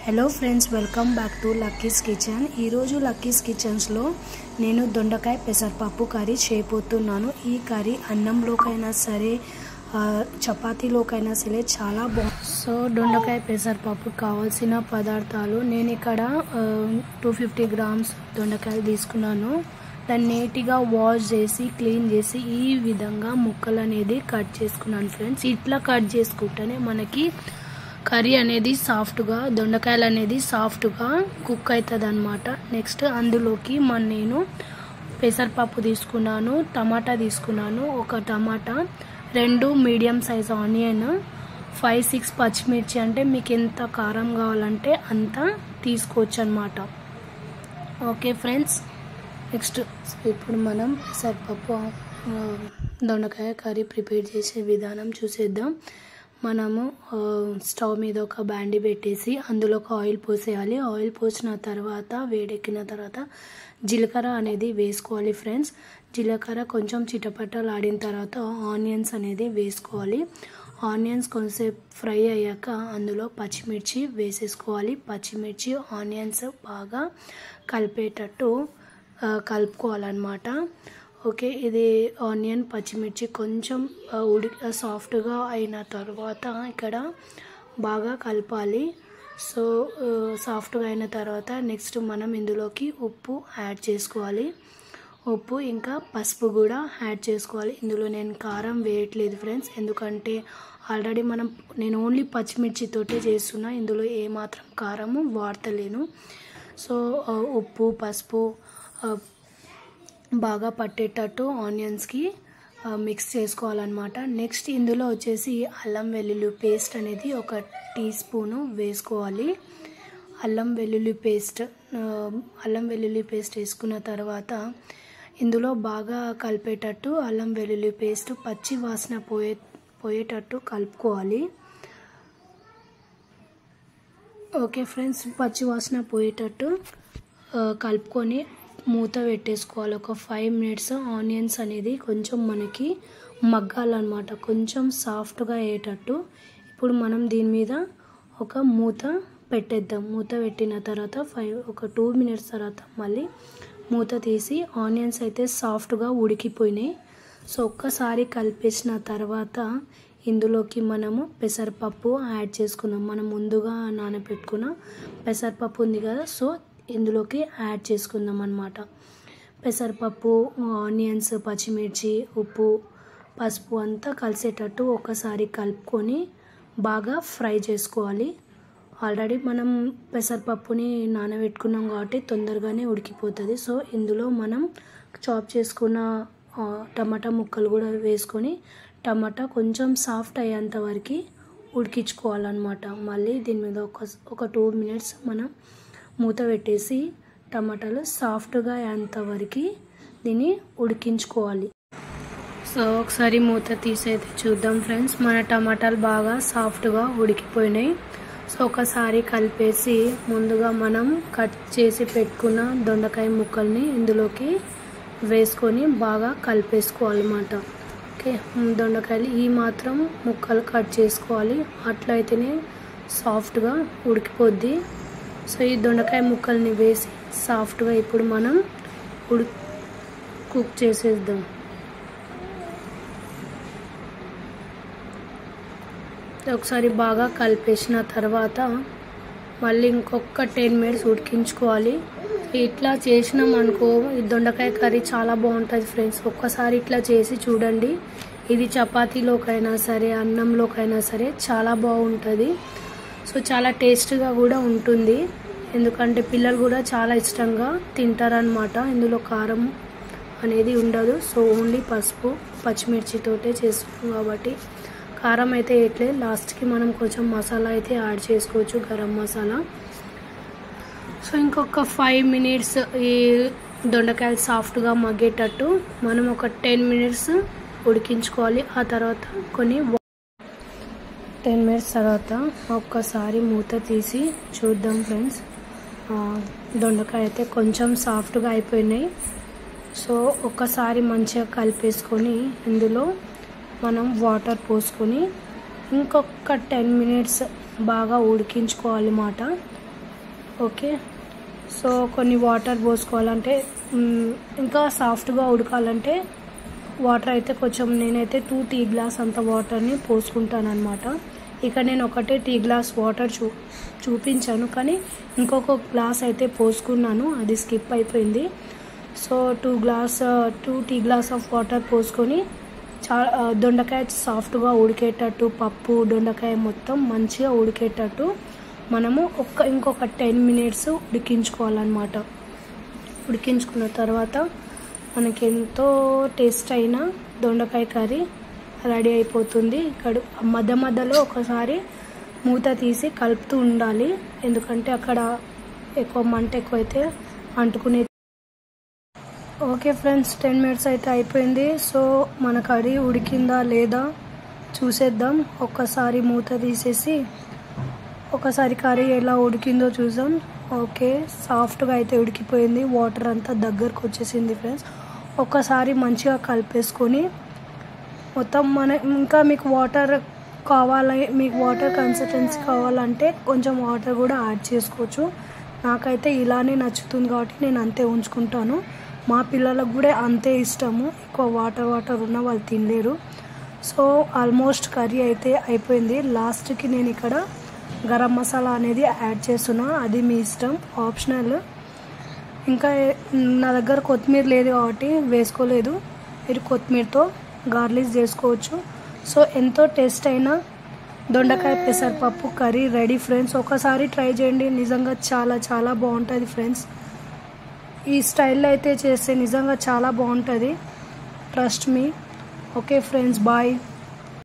Hello friends, welcome back to Lucky's kitchen. ఈరోజు Lucky's కిచెన్స్లో నేను దొండకాయ పెసరపప్పు కర్రీ చేయబోతున్నాను. ఈ కర్రీ అన్నంలోకైనా సరే చపాతీలోకైనా సరే చాలా బాగుంది. సో దొండకాయ పెసరపప్పు కావాల్సిన పదార్థాలు నేను ఇక్కడ 250 గ్రామ్స్ దొండకాయలు తీసుకున్నాను. దాన్ని నీట్గా వాష్ చేసి క్లీన్ చేసి ఈ విధంగా ముక్కలు అనేది కట్ చేసుకున్నాను ఫ్రెండ్స్. ఇట్లా కట్ చేసుకుంటేనే మనకి కర్రీ అనేది సాఫ్ట్గా దొండకాయలు అనేది సాఫ్ట్గా కుక్ అవుతుంది అన్నమాట. నెక్స్ట్ అందులోకి నేను పెసరపప్పు తీసుకున్నాను, టమాటా తీసుకున్నాను, ఒక టమాటా, 2 మీడియం సైజ్ ఆనియన్, 5-6 పచ్చిమిర్చి. అంటే మీకు ఎంత కారం కావాలంటే అంత తీసుకోవచ్చు అన్నమాట. ఓకే ఫ్రెండ్స్, నెక్స్ట్ ఇప్పుడు మనం పెసరపప్పు దొండకాయ కర్రీ ప్రిపేర్ చేసే విధానం చూసేద్దాం. మనము స్టవ్ మీద ఒక బాండి పెట్టేసి అందులోకి ఆయిల్ పోసేయాలి. ఆయిల్ పోసిన తర్వాత వేడెక్కిన తర్వాత జీలకర్ర అనేది వేసుకోవాలి ఫ్రెండ్స్. జీలకర్ర కొంచెం చిటపటలు ఆడిన తర్వాత ఆనియన్స్ అనేది వేసుకోవాలి. ఆనియన్స్ కొంచెంసేపు ఫ్రై అయ్యాక అందులో పచ్చిమిర్చి వేసేసుకోవాలి. పచ్చిమిర్చి ఆనియన్స్ బాగా కలిపేటట్టు కలుపుకోవాలన్నమాట. ఓకే, ఇది ఆనియన్ పచ్చిమిర్చి కొంచెం సాఫ్ట్గా అయిన తర్వాత ఇక్కడ బాగా కలపాలి. సో సాఫ్ట్గా అయిన తర్వాత నెక్స్ట్ మనం ఇందులోకి ఉప్పు యాడ్ చేసుకోవాలి. ఉప్పు ఇంకా పసుపు కూడా యాడ్ చేసుకోవాలి. ఇందులో నేను కారం వేయట్లేదు ఫ్రెండ్స్, ఎందుకంటే ఆల్రెడీ నేను ఓన్లీ పచ్చిమిర్చితోటే చేస్తున్నా, ఇందులో ఏమాత్రం కారము వాడతలేను. సో ఉప్పు పసుపు బాగా పట్టేటట్టు ఆనియన్స్కి మిక్స్ చేసుకోవాలన్నమాట. నెక్స్ట్ ఇందులో వచ్చేసి అల్లం వెల్లుల్లి పేస్ట్ అనేది 1 టీ స్పూను వేసుకోవాలి. అల్లం వెల్లుల్లి పేస్ట్ వేసుకున్న తర్వాత ఇందులో బాగా కలిపేటట్టు అల్లం వెల్లుల్లి పేస్ట్ పచ్చి వాసన పోయేటట్టు కలుపుకోవాలి. ఓకే ఫ్రెండ్స్, పచ్చి వాసన పోయేటట్టు కలుపుకొని మూత పెట్టేసుకోవాలి. ఒక 5 మినిట్స్ ఆనియన్స్ అనేది కొంచెం మనకి మగ్గాలన్నమాట, కొంచెం సాఫ్ట్గా అయ్యేటట్టు. ఇప్పుడు మనం దీని మీద ఒక మూత పెట్టేద్దాం. మూత పెట్టిన తర్వాత ఒక 2 మినిట్స్ తర్వాత మళ్ళీ మూత తీసి ఆనియన్స్ అయితే సాఫ్ట్గా ఉడికిపోయినాయి. సో ఒక్కసారి కలిపేసిన తర్వాత ఇందులోకి మనము పెసరపప్పు యాడ్ చేసుకున్నాం. మనం ముందుగా నానబెట్టుకున్న పెసరపప్పు ఉంది కదా, సో ఇందులోకి యాడ్ చేసుకుందాం అన్నమాట. పెసరపప్పు, ఆనియన్స్, పచ్చిమిర్చి, ఉప్పు, పసుపు అంతా కలిసేటట్టు ఒకసారి కలుపుకొని బాగా ఫ్రై చేసుకోవాలి. ఆల్రెడీ మనం పెసరపప్పుని నానబెట్టుకున్నాం కాబట్టి తొందరగానే ఉడికిపోతుంది. సో ఇందులో మనం చాప్ చేసుకున్న టమాటా ముక్కలు కూడా వేసుకొని టమాటా కొంచెం సాఫ్ట్ అయ్యేంత వరకు ఉడికించుకోవాలన్నమాట. మళ్ళీ దీని మీద ఒక 2 మినిట్స్ మనం మూత పెట్టేసి టమాటాలు సాఫ్ట్గా అయ్యేంత వరకు దీన్ని ఉడికించుకోవాలి. సో ఒకసారి మూత తీసేది చూద్దాం ఫ్రెండ్స్. మన టమాటాలు బాగా సాఫ్ట్గా ఉడికిపోయినాయి. సో ఒకసారి కలిపేసి ముందుగా మనం కట్ చేసి పెట్టుకున్న దొండకాయ ముక్కల్ని ఇందులోకి వేసుకొని బాగా కలిపేసుకోవాలన్నమాట. ఓకే, దొండకాయలు ఈ మాత్రం ముక్కలు కట్ చేసుకోవాలి, అట్లయితేనే సాఫ్ట్గా ఉడికిపోద్ది. సో ఈ దొండకాయ ముక్కల్ని వేసి సాఫ్ట్గా ఇప్పుడు మనం కుక్ చేసేద్దాం. ఒకసారి బాగా కలిపేసిన తర్వాత మళ్ళీ ఇంకొక 10 మినిట్స్ ఉడికించుకోవాలి. ఇట్లా చేసినాం అనుకో ఈ దొండకాయ కర్రీ చాలా బాగుంటుంది ఫ్రెండ్స్. ఒక్కసారి ఇట్లా చేసి చూడండి. ఇది చపాతీలోకైనా సరే అన్నంలోకైనా సరే చాలా బాగుంటుంది. సో చాలా టేస్ట్గా కూడా ఉంటుంది, ఎందుకంటే పిల్లలు కూడా చాలా ఇష్టంగా తింటారనమాట. ఇందులో కారం అనేది ఉండదు. సో ఓన్లీ పసుపు పచ్చిమిర్చితోటే చేస్తున్నాం కాబట్టి కారం అయితే వేయట్లేదు. లాస్ట్కి మనం కొంచెం మసాలా అయితే యాడ్ చేసుకోవచ్చు, గరం మసాలా. సో ఇంకొక 5 మినిట్స్ ఈ దొండకాయలు సాఫ్ట్గా మగ్గేటట్టు మనం ఒక 10 మినిట్స్ ఉడికించుకోవాలి. ఆ తర్వాత 10 మినిట్స్ తర్వాత ఒక్కసారి మూత తీసి చూద్దాం ఫ్రెండ్స్. దొండకాయ అయితే కొంచెం సాఫ్ట్గా అయిపోయినాయి. సో ఒక్కసారి మంచిగా కలిపేసుకొని ఇందులో మనం వాటర్ పోసుకొని ఇంకొక 10 మినిట్స్ బాగా ఉడికించుకోవాలి మాట. ఓకే, సో కొన్ని వాటర్ పోసుకోవాలంటే ఇంకా సాఫ్ట్గా ఉడకాలంటే వాటర్ అయితే కొంచెం నేనైతే 2 టీ గ్లాస్ అంత వాటర్ని పోసుకుంటాను అనమాట. ఇక్కడ నేను ఒకటే టీ గ్లాస్ వాటర్ చూపించాను, కానీ ఇంకొక గ్లాస్ అయితే పోసుకున్నాను, అది స్కిప్ అయిపోయింది. So 2 tea glass of water పోసుకొని దొండకాయ సాఫ్ట్గా ఉడికేటట్టు, పప్పు దొండకాయ మొత్తం మంచిగా ఉడికేటట్టు మనము ఇంకొక 10 మినిట్స్ ఉడికించుకోవాలన్నమాట. ఉడికించుకున్న తర్వాత మనకి ఎంతో టేస్ట్ అయిన దొండకాయ కర్రీ రెడీ అయిపోతుంది. ఇక్కడ మధ్యలో ఒకసారి మూత తీసి కలుపుతూ ఉండాలి, ఎందుకంటే అక్కడ మంట ఎక్కువైతే అంటుకునే. ఓకే ఫ్రెండ్స్, 10 మినిట్స్ అయితే అయిపోయింది. సో మన కర్రీ ఉడికిందా లేదా చూసేద్దాం. ఒక్కసారి మూత తీసేసి ఒకసారి కర్రీ ఎలా ఉడికిందో చూసాం. ఓకే, సాఫ్ట్గా అయితే ఉడికిపోయింది, వాటర్ అంతా దగ్గరకు వచ్చేసింది ఫ్రెండ్స్. ఒక్కసారి మంచిగా కలిపేసుకొని మొత్తం ఇంకా మీకు వాటర్ కన్సిస్టెన్సీ కావాలంటే కొంచెం వాటర్ కూడా యాడ్ చేసుకోవచ్చు. నాకైతే ఇలానే నచ్చుతుంది కాబట్టి నేను అంతే ఉంచుకుంటాను. మా పిల్లలకు కూడా అంతే ఇష్టము, ఎక్కువ వాటర్ ఉన్న వాళ్ళు తినలేరు. సో ఆల్మోస్ట్ కర్రీ అయితే అయిపోయింది. లాస్ట్కి నేను ఇక్కడ గరం మసాలా అనేది యాడ్ చేస్తున్నా, అది మీ ఇష్టం, ఆప్షనల్. ఇంకా నా దగ్గర కొత్తిమీర లేదు కాబట్టి వేసుకోలేదు, మీరు కొత్తిమీరతో గార్లిష్ చేసుకోవచ్చు. సో ఎంతో టేస్ట్ అయిన దొండకాయ పెసరపప్పు కర్రీ రెడీ ఫ్రెండ్స్. ఒకసారి ట్రై చేయండి, నిజంగా చాలా చాలా బాగుంటుంది ఫ్రెండ్స్. ఈ స్టైల్లో అయితే చేస్తే నిజంగా చాలా బాగుంటుంది, trust me. Okay friends, bye.